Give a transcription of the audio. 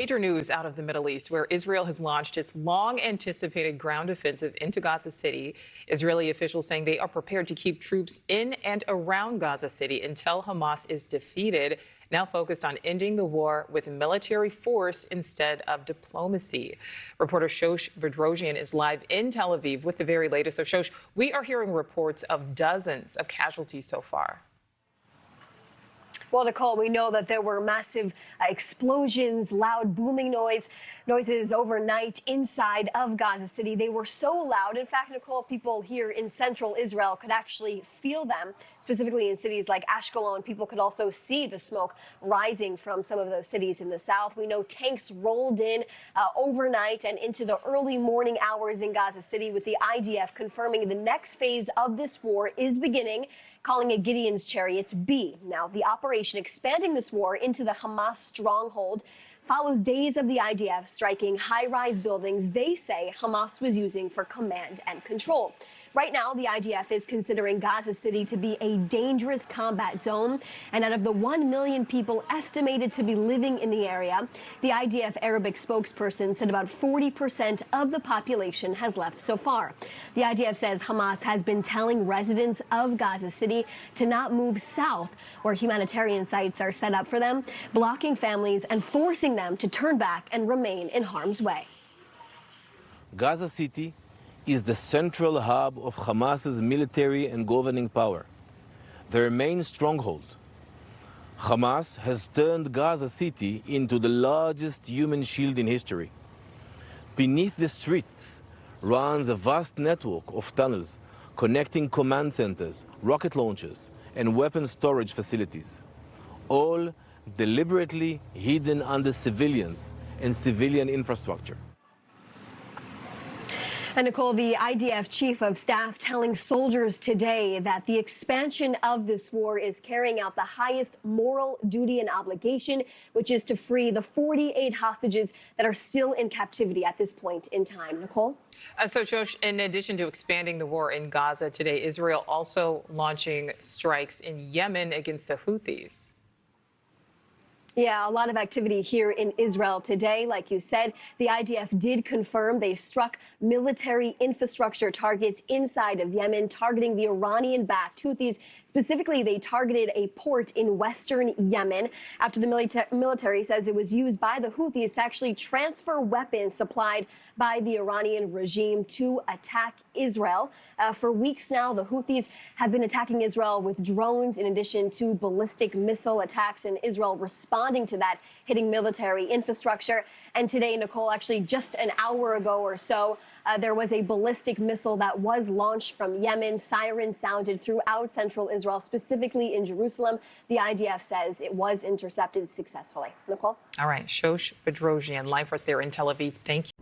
Major news out of the Middle East, where Israel has launched its long-anticipated ground offensive into Gaza City. Israeli officials saying they are prepared to keep troops in and around Gaza City until Hamas is defeated, now focused on ending the war with military force instead of diplomacy. Reporter Shosh Bedrosian is live in Tel Aviv with the very latest. So, Shosh, we are hearing reports of dozens of casualties so far. Well, Nicole, we know that there were massive explosions, loud booming noises overnight inside of Gaza City. They were so loud. In fact, Nicole, people here in central Israel could actually feel them, specifically in cities like Ashkelon. People could also see the smoke rising from some of those cities in the south. We know tanks rolled in overnight and into the early morning hours in Gaza City, with the IDF confirming the next phase of this war is beginning, calling it Gideon's Chariots B. Now, the operation expanding this war into the Hamas stronghold follows days of the IDF striking high-rise buildings they say Hamas was using for command and control. Right now, the IDF is considering Gaza City to be a dangerous combat zone. And out of the 1 million people estimated to be living in the area, the IDF Arabic spokesperson said about 40% of the population has left so far. The IDF says Hamas has been telling residents of Gaza City to not move south, where humanitarian sites are set up for them, blocking families and forcing them to turn back and remain in harm's way. Gaza City is the central hub of Hamas's military and governing power, their main stronghold. Hamas has turned Gaza City into the largest human shield in history. Beneath the streets runs a vast network of tunnels connecting command centers, rocket launchers, and weapon storage facilities, all deliberately hidden under civilians and civilian infrastructure. And Nicole, the IDF chief of staff telling soldiers today that the expansion of this war is carrying out the highest moral duty and obligation, which is to free the 48 hostages that are still in captivity at this point in time. Nicole? So, Josh, in addition to expanding the war in Gaza today, Israel also launching strikes in Yemen against the Houthis. Yeah, a lot of activity here in Israel today. Like you said, the IDF did confirm they struck military infrastructure targets inside of Yemen, targeting the Iranian-backed Houthis. Specifically, they targeted a port in western Yemen after the military says it was used by the Houthis to actually transfer weapons supplied by the Iranian regime to attack Israel. For weeks now, the Houthis have been attacking Israel with drones in addition to ballistic missile attacks, and Israel responding to that, hitting military infrastructure. And today, Nicole, actually just an hour ago or so, there was a ballistic missile that was launched from Yemen. Sirens sounded throughout central Israel, specifically in Jerusalem. The IDF says it was intercepted successfully. Nicole? All right, Shosh Bedrosian, live for us there in Tel Aviv. Thank you.